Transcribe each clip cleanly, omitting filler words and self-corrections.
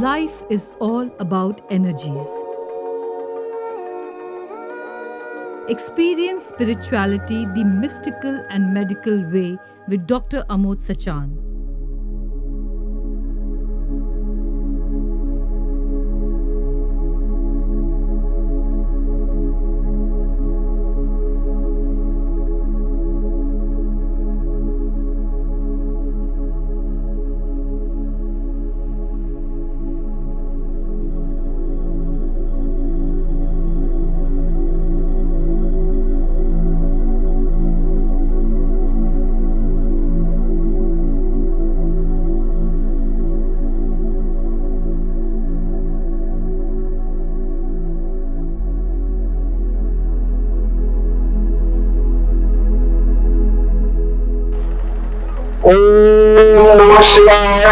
Life is all about energies. Experience spirituality the mystical and medical way with Dr. Amod Sachan. ओम नमः शिवाय।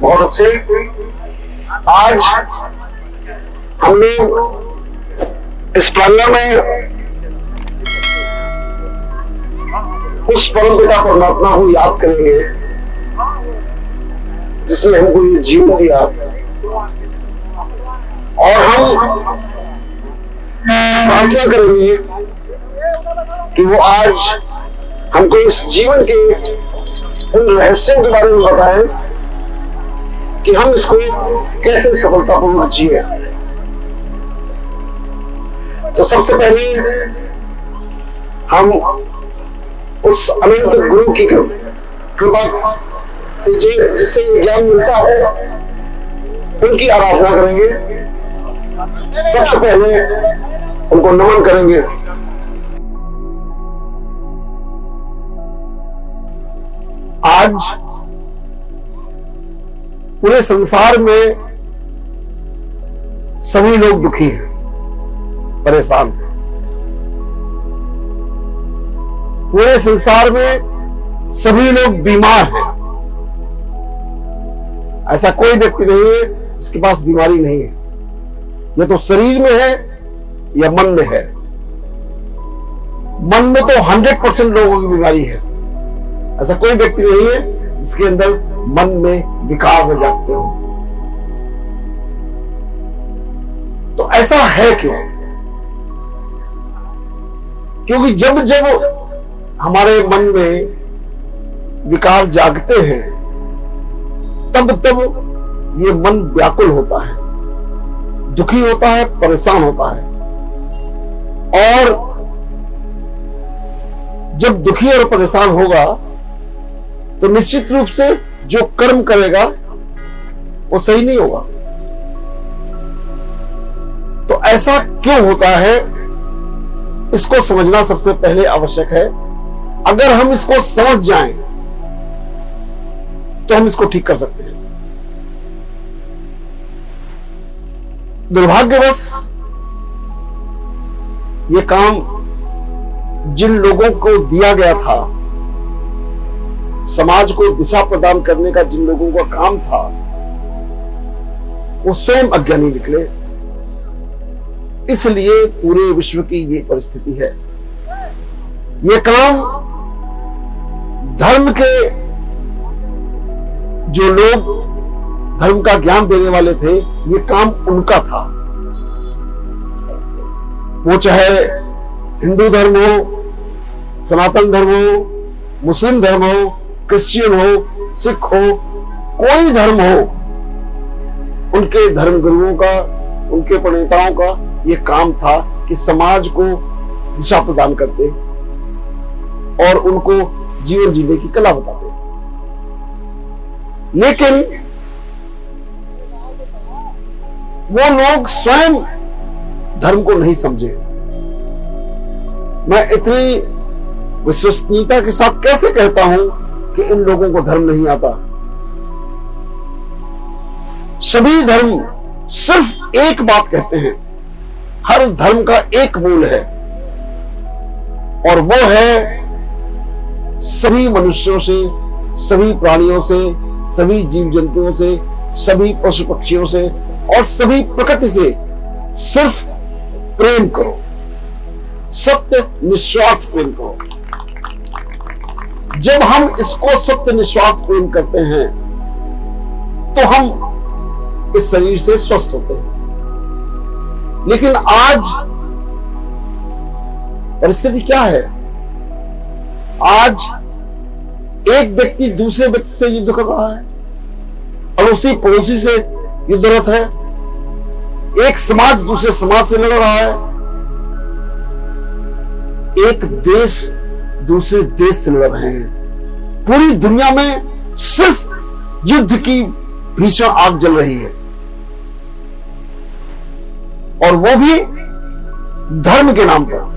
बहुत अच्छे। आज हम लोग इस प्रांगण में उस परम पिता परमात्मा को याद करेंगे जिसने हमको ये जीवन दिया, और हम प्रार्थना करेंगे कि वो आज हमको इस जीवन के उन रहस्यों के बारे में बताएं कि हम इसको कैसे सफलतापूर्वक जिए। तो सबसे पहले हम उस अनंत गुरु की कृपा से जिससे ज्ञान मिलता है उनकी आराधना करेंगे। सबसे पहले उनको नमन करेंगे। आज पूरे संसार में सभी लोग दुखी हैं, परेशान हैं। पूरे संसार में सभी लोग बीमार हैं। ऐसा कोई व्यक्ति नहीं है जिसके पास बीमारी नहीं है। यह तो शरीर में है या मन में है। मन में तो 100% लोगों की बीमारी है। ऐसा कोई व्यक्ति नहीं है जिसके अंदर मन में विकार हो जाते हो। तो ऐसा है क्यों? क्योंकि जब जब हमारे मन में विकार जागते हैं तब तब ये मन व्याकुल होता है, दुखी होता है, परेशान होता है। और जब दुखी और परेशान होगा तो निश्चित रूप से जो कर्म करेगा वो सही नहीं होगा। तो ऐसा क्यों होता है, इसको समझना सबसे पहले आवश्यक है। अगर हम इसको समझ जाएं तो हम इसको ठीक कर सकते हैं। दुर्भाग्यवश ये काम जिन लोगों को दिया गया था, समाज को दिशा प्रदान करने का जिन लोगों का काम था, वो स्वयं अज्ञानी निकले। इसलिए पूरे विश्व की ये परिस्थिति है। ये काम धर्म के जो लोग धर्म का ज्ञान देने वाले थे, ये काम उनका था। वो चाहे हिंदू धर्म हो, सनातन धर्म हो, मुस्लिम धर्म हो, क्रिश्चियन हो, सिख हो, कोई धर्म हो, उनके धर्म गुरुओं का, उनके प्रणेताओं का ये काम था कि समाज को दिशा प्रदान करते और उनको जीवन जीने की कला बताते। लेकिन वो लोग स्वयं धर्म को नहीं समझे। मैं इतनी विश्वसनीयता के साथ कैसे कहता हूं कि इन लोगों को धर्म नहीं आता? सभी धर्म सिर्फ एक बात कहते हैं। हर धर्म का एक मूल है, और वो है सभी मनुष्यों से, सभी प्राणियों से, सभी जीव जंतुओं से, सभी पशु पक्षियों से और सभी प्रकृति से सिर्फ प्रेम करो। सत्य निस्वार्थ प्रेम करो। जब हम इसको सत्य निस्वार्थ प्रेम करते हैं तो हम इस शरीर से स्वस्थ होते हैं। लेकिन आज परिस्थिति क्या है? आज एक व्यक्ति दूसरे व्यक्ति से युद्ध कर रहा है और उसी पड़ोसी से युद्धरत है। एक समाज दूसरे समाज से लड़ रहा है। एक देश दूसरे देश से लड़ रहे हैं। पूरी दुनिया में सिर्फ युद्ध की भीषण आग जल रही है, और वो भी धर्म के नाम पर।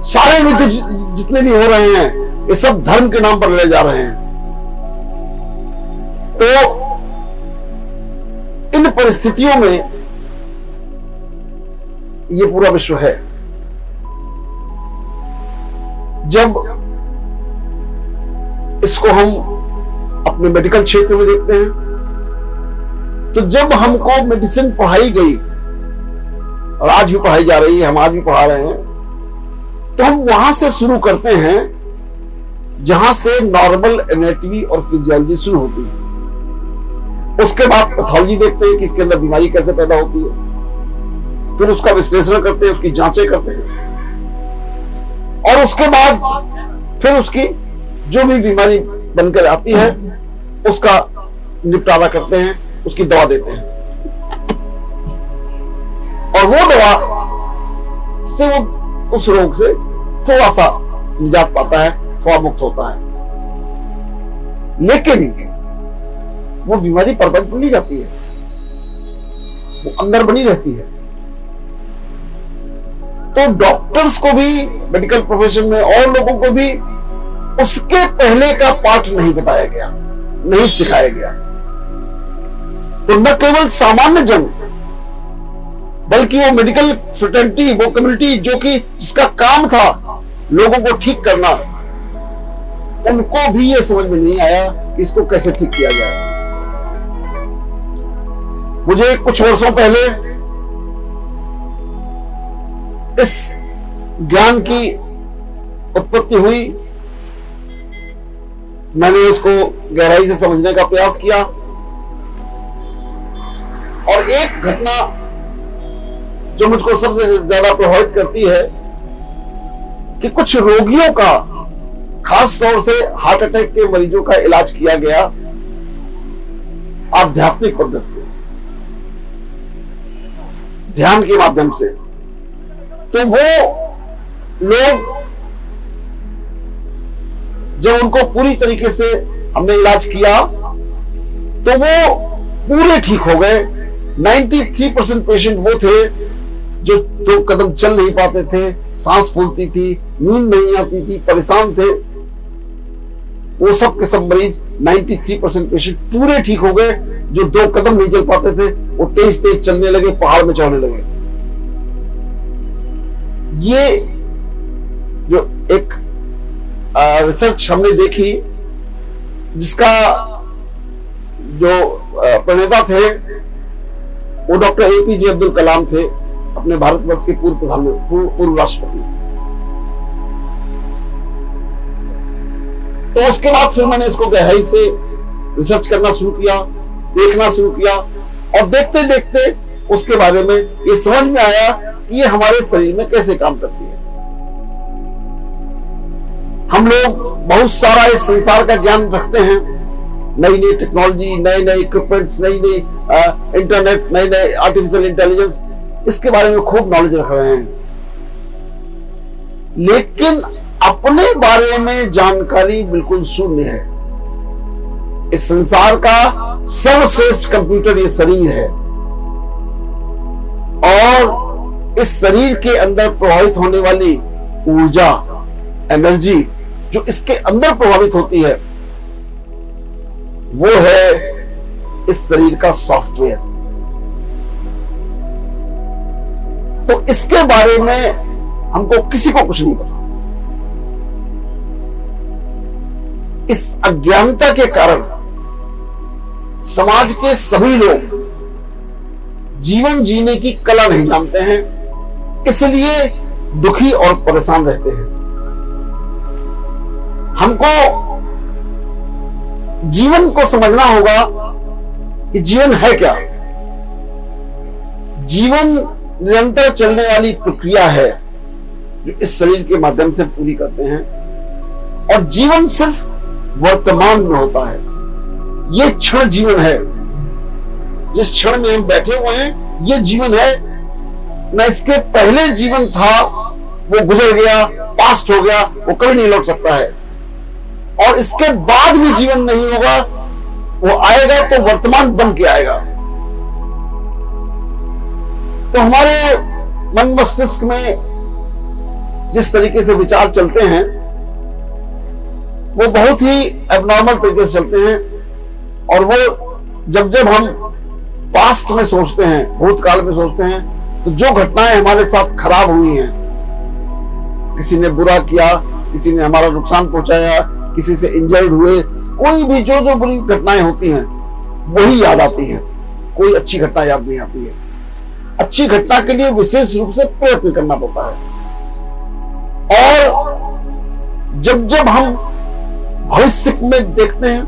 सारे युद्ध जितने भी हो रहे हैं ये सब धर्म के नाम पर लड़े जा रहे हैं। तो इन परिस्थितियों में ये पूरा विश्व है। जब इसको हम अपने मेडिकल क्षेत्र में देखते हैं, तो जब हमको मेडिसिन पढ़ाई गई और आज भी पढ़ाई जा रही है, हम आज भी पढ़ा रहे हैं, तो हम वहां से शुरू करते हैं जहां से नॉर्मल एनाटॉमी और फिजियोलॉजी शुरू होती है। उसके बाद पैथोलॉजी देखते हैं कि इसके अंदर बीमारी कैसे पैदा होती है, फिर उसका विश्लेषण करते हैं, उसकी जांचें करते हैं, और उसके बाद फिर उसकी जो भी बीमारी बनकर आती है उसका निपटारा करते हैं, उसकी दवा देते हैं, और वो दवा से वो उस रोग से थोड़ा सा निजात पाता है, थोड़ा मुक्त होता है। लेकिन वो बीमारी परमानेंट नहीं जाती है, वो अंदर बनी रहती है। तो डॉक्टर्स को भी, मेडिकल प्रोफेशन में और लोगों को भी उसके पहले का पार्ट नहीं बताया गया, नहीं सिखाया गया। तो न केवल सामान्य जन, बल्कि वो मेडिकल फ्रेटर्निटी, वो कम्युनिटी जो कि जिसका काम था लोगों को ठीक करना, उनको भी ये समझ में नहीं आया कि इसको कैसे ठीक किया जाए। मुझे कुछ वर्षों पहले इस ज्ञान की उत्पत्ति हुई, मैंने उसको गहराई से समझने का प्रयास किया, और एक घटना जो मुझको सबसे ज्यादा प्रभावित करती है कि कुछ रोगियों का, खास तौर से हार्ट अटैक के मरीजों का इलाज किया गया आध्यात्मिक पद्धति से, ध्यान के माध्यम से। तो वो लोग जब उनको पूरी तरीके से हमने इलाज किया तो वो पूरे ठीक हो गए। 93% पेशेंट वो थे जो 2 कदम चल नहीं पाते थे, सांस फूलती थी, नींद नहीं आती थी, परेशान थे। वो सब के सब मरीज 93% पेशेंट पूरे ठीक हो गए। जो 2 कदम नहीं चल पाते थे वो तेज तेज चलने लगे, पहाड़ में चढ़ने लगे। ये जो एक रिसर्च हमने देखी, जिसका जो प्रणेता थे वो डॉक्टर APJ अब्दुल कलाम थे, अपने भारतवर्ष के पूर्व राष्ट्रपति। तो उसके बाद फिर मैंने इसको गहराई से रिसर्च करना शुरू किया, देखना शुरू किया, और देखते देखते उसके बारे में ये समझ में आया कि ये हमारे शरीर में कैसे काम करती है। हम लोग बहुत सारा इस संसार का ज्ञान रखते हैं, नई नई टेक्नोलॉजी, नए नए इक्विपमेंट्स, नई नई इंटरनेट, नए नए आर्टिफिशियल इंटेलिजेंस, इसके बारे में खूब नॉलेज रख रहे हैं। लेकिन अपने बारे में जानकारी बिल्कुल शून्य है। इस संसार का सर्वश्रेष्ठ कंप्यूटर ये शरीर है, और इस शरीर के अंदर प्रभावित होने वाली ऊर्जा, एनर्जी जो इसके अंदर प्रभावित होती है, वो है इस शरीर का सॉफ्टवेयर। तो इसके बारे में हमको किसी को कुछ नहीं पता। इस अज्ञानता के कारण समाज के सभी लोग जीवन जीने की कला नहीं जानते हैं, इसलिए दुखी और परेशान रहते हैं। हमको जीवन को समझना होगा कि जीवन है क्या। जीवन निरंतर चलने वाली प्रक्रिया है जो इस शरीर के माध्यम से पूरी करते हैं, और जीवन सिर्फ वर्तमान में होता है। ये क्षण जीवन है, जिस क्षण में हम बैठे हुए हैं ये जीवन है। न इसके पहले जीवन था, वो गुजर गया, पास्ट हो गया, वो कभी नहीं लौट सकता है। और इसके बाद भी जीवन नहीं होगा, वो आएगा तो वर्तमान बन के आएगा। तो हमारे मन मस्तिष्क में जिस तरीके से विचार चलते हैं वो बहुत ही एबनॉर्मल तरीके से चलते हैं, और वो जब जब हम पास्ट में सोचते हैं, भूतकाल में सोचते हैं, तो जो घटनाएं हमारे साथ खराब हुई हैं, किसी ने बुरा किया, किसी ने हमारा नुकसान पहुंचाया, किसी से इंजर्ड हुए, कोई भी जो बुरी घटनाएं होती हैं वही याद आती है। कोई अच्छी घटना याद नहीं आती है। अच्छी घटना के लिए विशेष रूप से प्रयत्न करना पड़ता है। और जब जब हम भविष्य में देखते हैं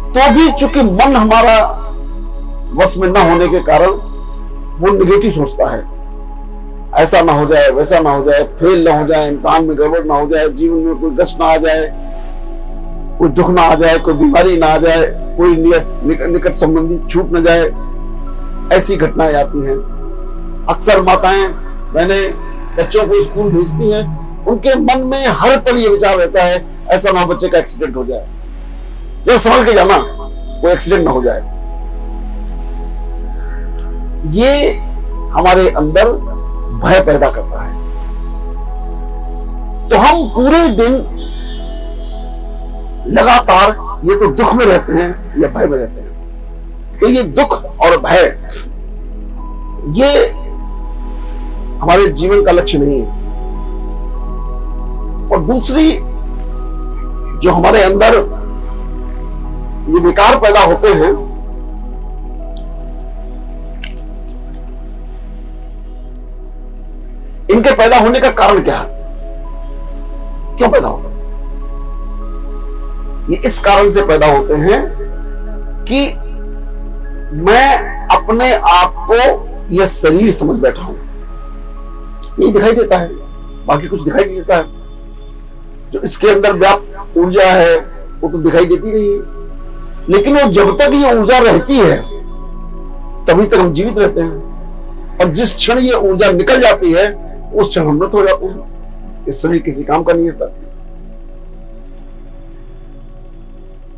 तो भी चूंकि मन हमारा वश में न होने के कारण वो निगेटिव सोचता है। ऐसा ना हो जाए, वैसा ना हो जाए, फेल ना हो जाए, इम्तिहान में गड़बड़ ना हो जाए, जीवन में कोई कष्ट ना आ जाए, कोई दुख ना आ जाए, कोई बीमारी ना आ जाए, कोई निकट संबंधी छूट ना जाए। ऐसी घटनाएं आती हैं। अक्सर माताएं बहनें बच्चों को स्कूल भेजती हैं, उनके मन में हर पल ये विचार रहता है ऐसा ना हो बच्चे का एक्सीडेंट हो जाए, जरा संभल के जाना, कोई एक्सीडेंट ना हो जाए। ये हमारे अंदर भय पैदा करता है। तो हम पूरे दिन लगातार ये तो दुख में रहते हैं या भय में रहते हैं। तो ये दुख और भय ये हमारे जीवन का लक्ष्य नहीं है। और दूसरी जो हमारे अंदर ये विकार पैदा होते हैं, इनके पैदा होने का कारण क्या है, क्यों पैदा होता है? ये इस कारण से पैदा होते हैं कि मैं अपने आप को यह शरीर समझ बैठा हूं। ये दिखाई देता है, बाकी कुछ दिखाई नहीं देता है। जो इसके अंदर व्याप्त ऊर्जा है वो तो दिखाई देती नहीं है, लेकिन वो जब तक ये ऊर्जा रहती है तभी तक हम जीवित रहते हैं। और जिस क्षण ये ऊर्जा निकल जाती है उस क्षण हम मृत हो जाते हैं। इस शरीर किसी काम का नहीं होता।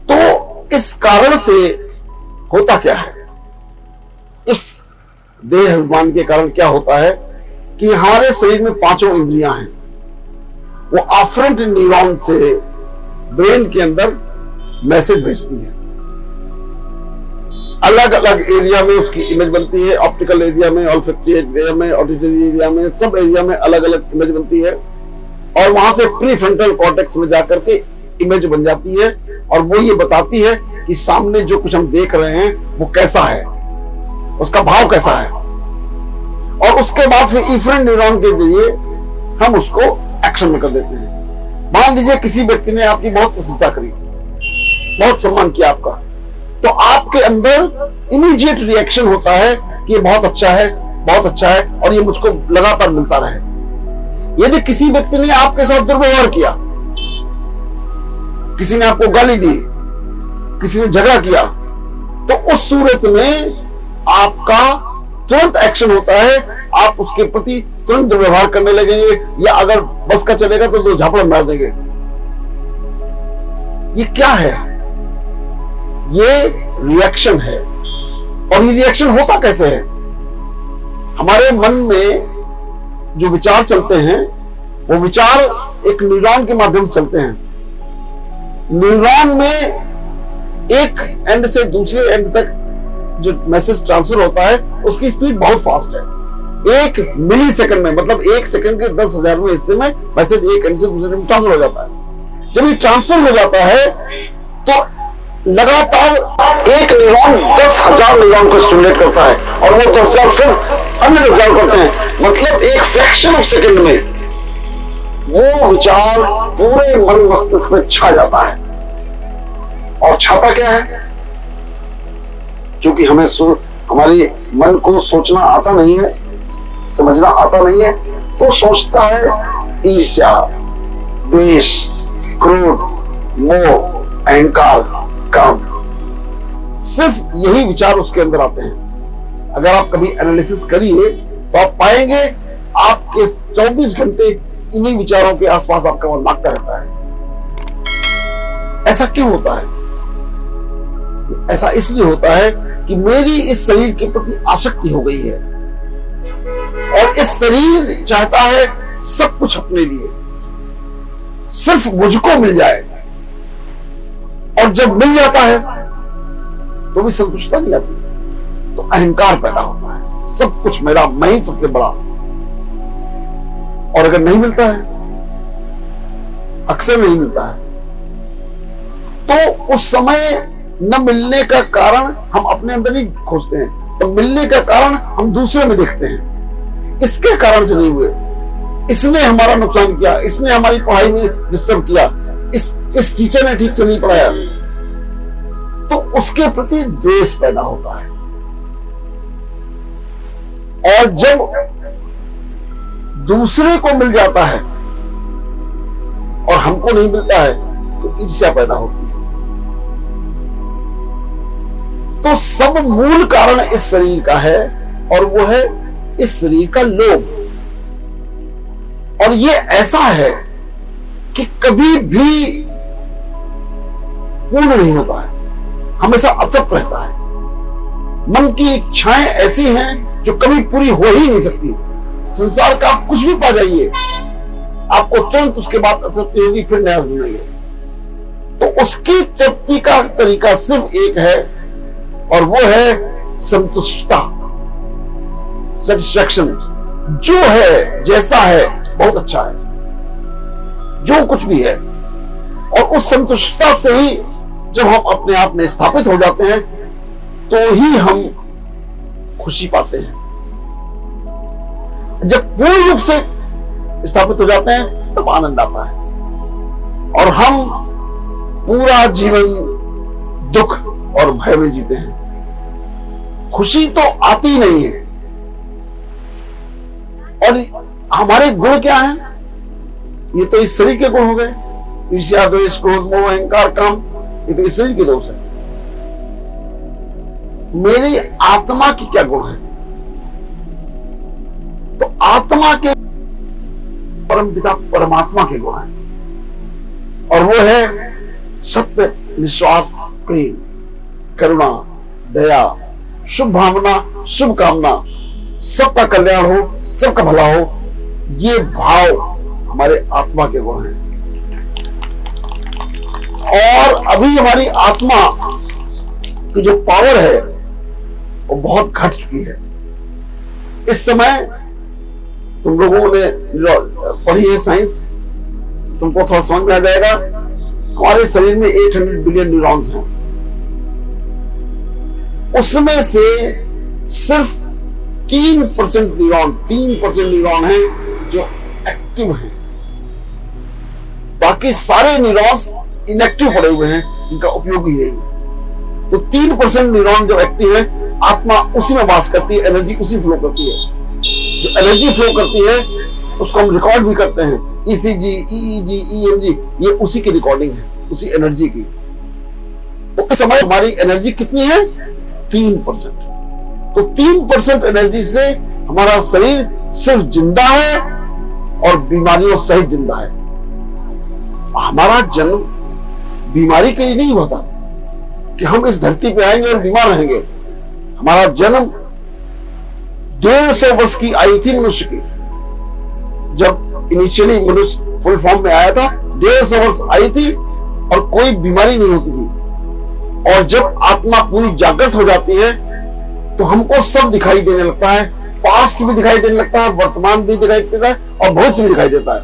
तो इस कारण से होता क्या है, इस देह अभिमान के कारण क्या होता है कि हमारे शरीर में पांचों इंद्रियां हैं। वो आफ्रेंट न्यूरॉन से ब्रेन के अंदर मैसेज भेजती है। अलग अलग एरिया में उसकी इमेज बनती है। ऑप्टिकल एरिया में, ऑल्फैक्टरी एरिया में, ऑडिटरी एरिया में, सब एरिया में अलग अलग इमेज बनती है। और वहां से प्रीफ्रंटल कॉर्टेक्स में जाकर के इमेज बन जाती है, और वो ये बताती है कि सामने जो कुछ हम देख रहे हैं वो कैसा है, उसका भाव कैसा है। और उसके बाद फिर इफरेंट न्यूरॉन के जरिए हम उसको एक्शन में कर देते हैं। मान लीजिए किसी व्यक्ति ने आपकी बहुत प्रशंसा करी, बहुत सम्मान किया आपका, तो आपके अंदर इमीडिएट रिएक्शन होता है कि ये बहुत अच्छा है, बहुत अच्छा है, और ये मुझको लगातार मिलता रहे। यदि किसी व्यक्ति ने आपके साथ दुर्व्यवहार किया, किसी ने आपको गाली दी, किसी ने झगड़ा किया, तो उस सूरत में आपका तुरंत एक्शन होता है। आप उसके प्रति तुरंत व्यवहार करने लगेंगे, या अगर बस का चलेगा तो दो झापड़ मार देंगे। ये क्या है? ये रिएक्शन है। और ये रिएक्शन होता कैसे है? हमारे मन में जो विचार चलते हैं वो विचार एक न्यूरॉन के माध्यम से चलते हैं। न्यूरॉन में एक एंड से दूसरे एंड तक जो मैसेज ट्रांसफर होता है उसकी स्पीड बहुत फास्ट है। 1 मिली सेकंड में, मतलब 1 सेकंड के 10,000वें हिस्से में मैसेज एक एंड से दूसरे में ट्रांसफर हो जाता है। जब ये ट्रांसफर हो जाता है तो लगातार एक न्यूरॉन 10,000 न्यूरॉन को स्टिमुलेट करता है, और वो 10,000 फिर अन्य 10,000 करते हैं। मतलब एक फ्रैक्शन ऑफ सेकंड में वो विचार पूरे मन मस्तिष्क में छा जाता है। और छाता क्या है? क्योंकि हमारे मन को सोचना आता नहीं है, समझना आता नहीं है, तो सोचता है ईर्ष्या, द्वेष, क्रोध, मोह, अहंकार, काम। सिर्फ यही विचार उसके अंदर आते हैं। अगर आप कभी एनालिसिस करिए तो आप पाएंगे आपके 24 घंटे इन्हीं विचारों के आसपास आपका मन भागता रहता है। ऐसा क्यों होता है? ऐसा इसलिए होता है कि मेरी इस शरीर के प्रति आसक्ति हो गई है और इस शरीर चाहता है सब कुछ अपने लिए, सिर्फ मुझको मिल जाए। और जब मिल जाता है तो भी संतुष्टता नहीं आती, तो अहंकार पैदा होता है, सब कुछ मेरा, मैं ही सबसे बड़ा। और अगर नहीं मिलता है, अक्सर नहीं मिलता है, तो उस समय न मिलने का कारण हम अपने अंदर ही खोजते हैं, तो मिलने का कारण हम दूसरे में देखते हैं। इसके कारण से नहीं हुए, इसने हमारा नुकसान किया, इसने हमारी पढ़ाई में डिस्टर्ब किया, इस टीचर ने ठीक से नहीं पढ़ाया, तो उसके प्रति द्वेष पैदा होता है। और जब दूसरे को मिल जाता है और हमको नहीं मिलता है तो ईर्ष्या पैदा होती है। तो सब मूल कारण इस शरीर का है और वो है इस शरीर का लोभ। और ये ऐसा है कि कभी भी पूर्ण नहीं होता है, हमेशा अतृप्त रहता है। मन की इच्छाएं ऐसी हैं जो कभी पूरी हो ही नहीं सकती। संसार का आप कुछ भी पा जाइए, आपको तुरंत उसके बाद अतृप्ति होगी, फिर नया ढूंढेंगे। तो उसकी तृप्ति का तरीका सिर्फ एक है और वो है संतुष्टता, सेटिस्फैक्शन। जो है, जैसा है, बहुत अच्छा है, जो कुछ भी है। और उस संतुष्टता से ही जब हम अपने आप में स्थापित हो जाते हैं तो ही हम खुशी पाते हैं। जब पूर्ण रूप से स्थापित हो जाते हैं तब आनंद आता है और हम पूरा जीवन दुख और भय में जीते हैं। खुशी तो आती नहीं है। और हमारे गुण क्या हैं? ये तो इस शरीर के गुण हो गए, ईर्ष्या, द्वेष, क्रोध, मोह, अहंकार, काम। ये तो इस शरीर के दोष है। मेरी आत्मा की क्या गुण है? तो आत्मा के परमपिता परमात्मा के गुण हैं और वो है सत्य, निस्वार्थ प्रेम, करुणा, दया, शुभ भावना, शुभ कामना, सबका कल्याण हो, सबका भला हो। ये भाव हमारे आत्मा के गुण हैं। और अभी हमारी आत्मा की जो पावर है वो बहुत घट चुकी है। इस समय तुम लोगों ने पढ़ी है साइंस, तुमको थोड़ा समझ में आ जाएगा। हमारे शरीर में 800 बिलियन न्यूरॉन्स हैं। उसमें से सिर्फ 3% न्यूरॉन है जो एक्टिव हैं। बाकी सारे न्यूरॉन्स इनएक्टिव पड़े हुए हैं, जिनका उपयोग ही नहीं है। तो 3% न्यूरॉन जो एक्टिव है, आत्मा उसी में वास करती है, एनर्जी उसी फ्लो करती है। जो एनर्जी फ्लो करती है उसको हम रिकॉर्ड भी करते हैं, ईसीजी, ईईजी, ईएमजी, ये उसी की रिकॉर्डिंग है, उसी एनर्जी की। तो इस समय हमारी एनर्जी कितनी है? 3%। तो 3% एनर्जी से हमारा शरीर सिर्फ जिंदा है और बीमारियों सहित जिंदा है। हमारा जन्म बीमारी के लिए नहीं हुआ था कि हम इस धरती पे आएंगे और बीमार रहेंगे। हमारा जन्म 150 वर्ष की आयु थी मनुष्य की। जब इनिशियली मनुष्य फुल फॉर्म में आया था, 150 वर्ष आयु थी और कोई बीमारी नहीं होती थी। और जब आत्मा पूरी जागृत हो जाती है तो हमको सब दिखाई देने लगता है, पास्ट भी दिखाई देने लगता है, वर्तमान भी दिखाई देता है और भविष्य भी दिखाई देता है।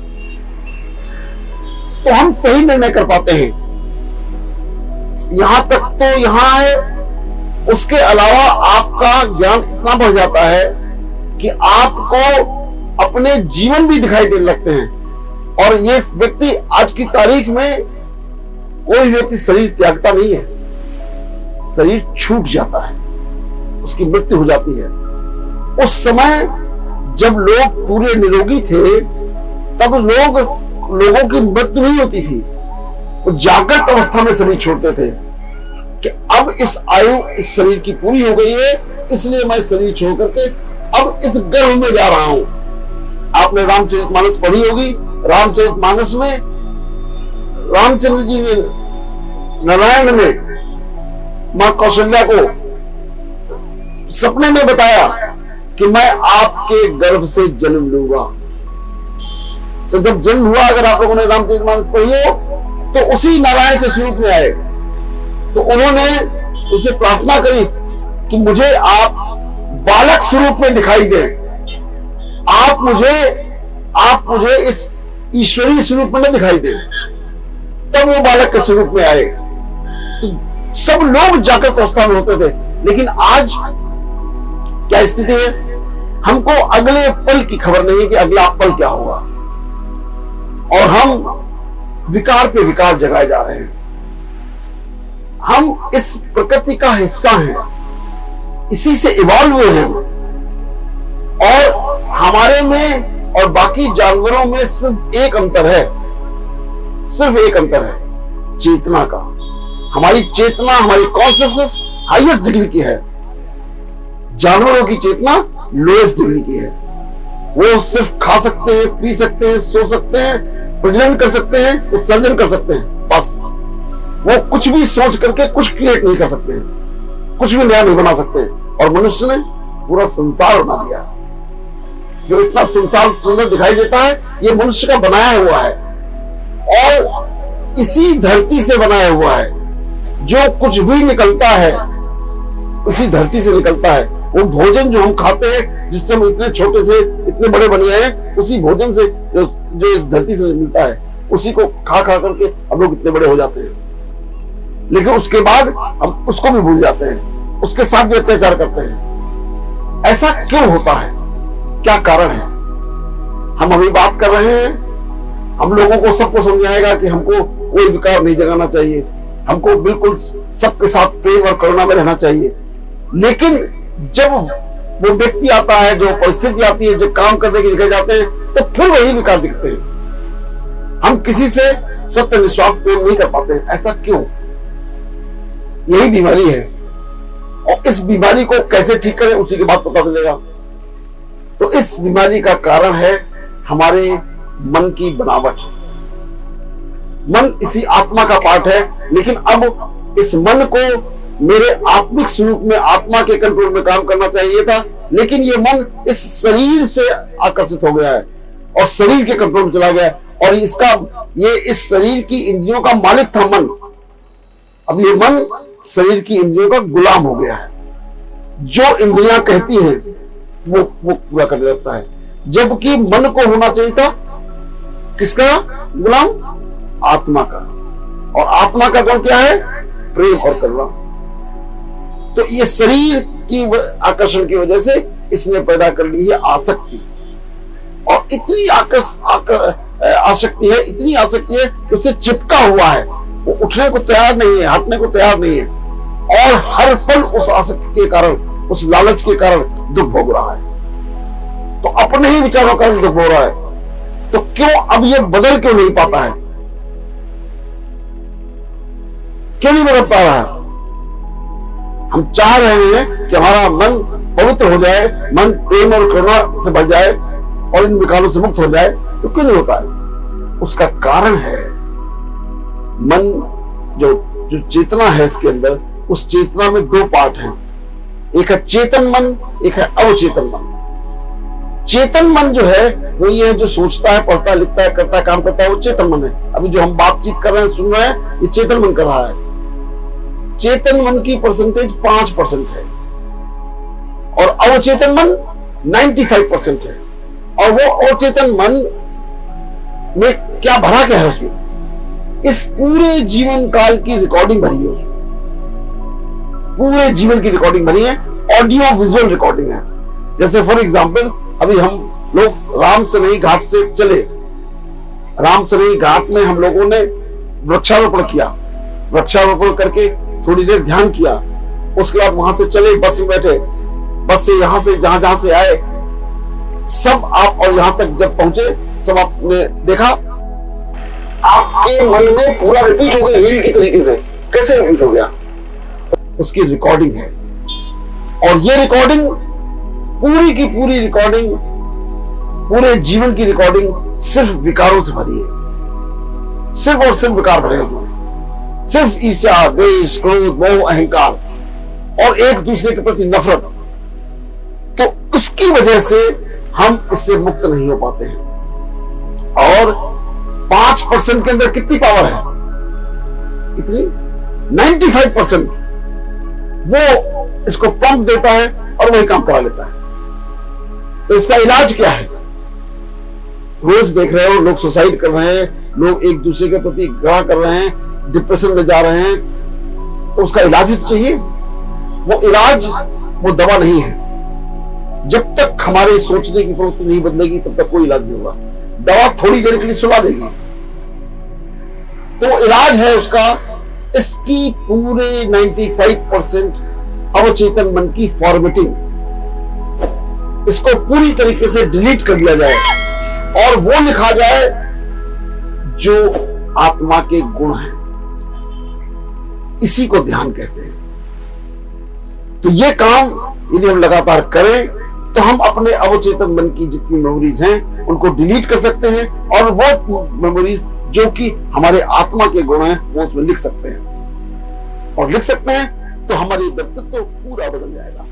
तो हम सही निर्णय कर पाते हैं। यहां तक तो यहां है, उसके अलावा आपका ज्ञान इतना बढ़ जाता है कि आपको अपने जीवन भी दिखाई देने लगते हैं। और ये व्यक्ति आज की तारीख में कोई व्यक्ति शरीर त्यागता नहीं है, शरीर छूट जाता है, उसकी मृत्यु हो जाती है। उस समय जब लोग पूरे निरोगी थे तब लोगों की मृत्यु नहीं होती थी, वो जागृत अवस्था में शरीर छोड़ते थे कि अब इस आयु इस शरीर की पूरी हो गई है, इसलिए मैं शरीर छोड़ करके अब इस गर्भ में जा रहा हूं। आपने रामचरितमानस पढ़ी होगी। रामचरितमानस में रामचंद्र जी ने नारायण ने मां कौशल्या को सपने में बताया कि मैं आपके गर्भ से जन्म लूंगा। तो जब जन्म हुआ, अगर आप लोगों ने रामचरितमानस पढ़ी हो, तो उसी नारायण के स्वरूप में आए। तो उन्होंने उसे प्रार्थना करी कि मुझे आप बालक स्वरूप में दिखाई दे, आप मुझे इस ईश्वरीय स्वरूप में दिखाई दे। तब वो बालक के स्वरूप में आए। तो सब लोग जागृत अवस्था में होते थे, लेकिन आज क्या स्थिति है? हमको अगले पल की खबर नहीं है कि अगला पल क्या होगा, और हम विकार पे विकार जगाए जा रहे हैं। हम इस प्रकृति का हिस्सा हैं, इसी से इवॉल्व हुए हैं, और हमारे में और बाकी जानवरों में सिर्फ एक अंतर है, चेतना का। हमारी चेतना, हमारी कॉन्शियसनेस हाईएस्ट डिग्री की है, जानवरों की चेतना लोएस्ट डिग्री की है। वो सिर्फ खा सकते हैं, पी सकते हैं, सो सकते हैं, प्रजनन कर सकते हैं, उत्सर्जन कर सकते हैं, बस। वो कुछ भी सोच करके कुछ क्रिएट नहीं कर सकते हैं, कुछ भी नया नहीं बना सकते हैं। और मनुष्य ने पूरा संसार बना दिया। जो इतना संसार सुंदर दिखाई देता है, ये मनुष्य का बनाया हुआ है, और इसी धरती से बनाया हुआ है। जो कुछ भी निकलता है उसी धरती से निकलता है। वो भोजन जो हम खाते हैं, जिससे हम इतने छोटे से इतने बड़े बन गए हैं, उसी भोजन से जो इस धरती से मिलता है, उसी को खा करके हम लोग इतने बड़े हो जाते हैं। लेकिन उसके बाद हम उसको भी भूल जाते हैं, उसके साथ भी अत्याचार करते हैं। ऐसा क्यों होता है? क्या कारण है? हम अभी बात कर रहे हैं, हम लोगों को सबको समझाएगा कि हमको कोई विकार नहीं जगाना चाहिए, हमको बिल्कुल सबके साथ प्रेम और करुणा में रहना चाहिए। लेकिन जब वो व्यक्ति आता है, जो परिस्थिति आती है, जब काम करने की जगह जाते हैं, तो फिर वही विकार दिखते हैं। हम किसी से सत्य निस्वार्थ प्रेम नहीं कर पाते हैं। ऐसा क्यों? यही बीमारी है, और इस बीमारी को कैसे ठीक करें उसी के बाद पता चलेगा। तो इस बीमारी का कारण है हमारे मन की बनावट। मन इसी आत्मा का पार्ट है, लेकिन अब इस मन को मेरे आत्मिक स्वरूप में, आत्मा के कंट्रोल में काम करना चाहिए था, लेकिन ये मन इस शरीर से आकर्षित हो गया है और शरीर के कंट्रोल में चला गया है। और ये इस शरीर की इंद्रियों का मालिक था मन। अब ये मन शरीर की इंद्रियों का गुलाम हो गया है। जो इंद्रियां कहती हैं वो पूरा करने लगता है, जबकि मन को होना चाहिए था किसका गुलाम? आत्मा का। और आत्मा का गुण क्या है? प्रेम और करुणा। तो ये शरीर की आकर्षण की वजह से इसने पैदा कर ली है आसक्ति, और इतनी आसक्ति है, इतनी आसक्ति है कि उससे चिपका हुआ है। वो उठने को तैयार नहीं है, हटने को तैयार नहीं है, और हर पल उस आसक्ति के कारण, उस लालच के कारण दुख भोग रहा है। तो अपने ही विचारों का दुख भोग रहा है। तो क्यों अब ये बदल क्यों नहीं पाता है? क्यों नहीं बदल पा रहा है? हम चाह रहे हैं कि हमारा मन पवित्र हो जाए, मन प्रेम और करुणा से भर जाए और इन विकारों से मुक्त हो जाए, तो क्यों नहीं होता है? उसका कारण है मन, जो चेतना है इसके अंदर, उस चेतना में दो पार्ट हैं। एक है चेतन मन, एक है अवचेतन मन। चेतन मन जो है वो ये है जो सोचता है, पढ़ता है, लिखता है, करता है, काम करता है, वो चेतन मन है। अभी जो हम बातचीत कर रहे हैं, सुन रहे हैं, ये चेतन मन कर रहा है। चेतन मन की परसेंटेज 5% है और अवचेतन मन 95% है। और वो अवचेतन मन में क्या भरा क्या है? उसमें इस पूरे जीवन काल की रिकॉर्डिंग भरी है। उसमें पूरे जीवन की रिकॉर्डिंग भरी है, ऑडियो विजुअल रिकॉर्डिंग है। जैसे फॉर एग्जाम्पल, अभी हम लोग राम से नहीं घाट से चले, रामसरी घाट में हम लोगों ने वृक्षारोपण किया। वृक्षारोपण करके थोड़ी देर ध्यान किया, उसके बाद वहां से चले, बस में बैठे, बस से यहां से जहां से आए सब आप, और यहां तक जब पहुंचे सब आपने देखा, आपके मन में पूरा रिपीट हो गया रील की तरीके से। कैसे रिपीट हो गया? उसकी रिकॉर्डिंग है, और ये रिकॉर्डिंग पूरी की पूरी रिकॉर्डिंग, पूरे जीवन की रिकॉर्डिंग सिर्फ विकारों से भरी है। सिर्फ और सिर्फ विकार भरे हुए, सिर्फ ईर्ष्या, द्वेष, क्रोध, मोह, अहंकार और एक दूसरे के प्रति नफरत। तो उसकी वजह से हम इससे मुक्त नहीं हो पाते हैं। और 5% के अंदर कितनी पावर है? इतनी 95% वो इसको पंप देता है और वही काम करा लेता है। तो इसका इलाज क्या है? रोज देख रहे हो लोग सुसाइड कर रहे हैं, लोग एक दूसरे के प्रति घृणा कर रहे हैं, डिप्रेशन में जा रहे हैं, तो उसका इलाज भी तो चाहिए। वो इलाज, वो दवा नहीं है। जब तक हमारे सोचने की प्रवृत्ति नहीं बदलेगी तब तक कोई इलाज नहीं होगा। दवा थोड़ी देर के लिए सुला देगी, तो इलाज है उसका इसकी पूरे 95% अवचेतन मन की फॉर्मेटिंग, इसको पूरी तरीके से डिलीट कर दिया जाए और वो लिखा जाए जो आत्मा के गुण हैं। इसी को ध्यान कहते हैं। तो ये काम यदि हम लगातार करें तो हम अपने अवचेतन मन की जितनी मेमोरीज हैं उनको डिलीट कर सकते हैं, और वो मेमोरीज जो कि हमारे आत्मा के गुण हैं वो उसमें लिख सकते हैं, और लिख सकते हैं तो हमारी व्यक्तित्व पूरा बदल जाएगा।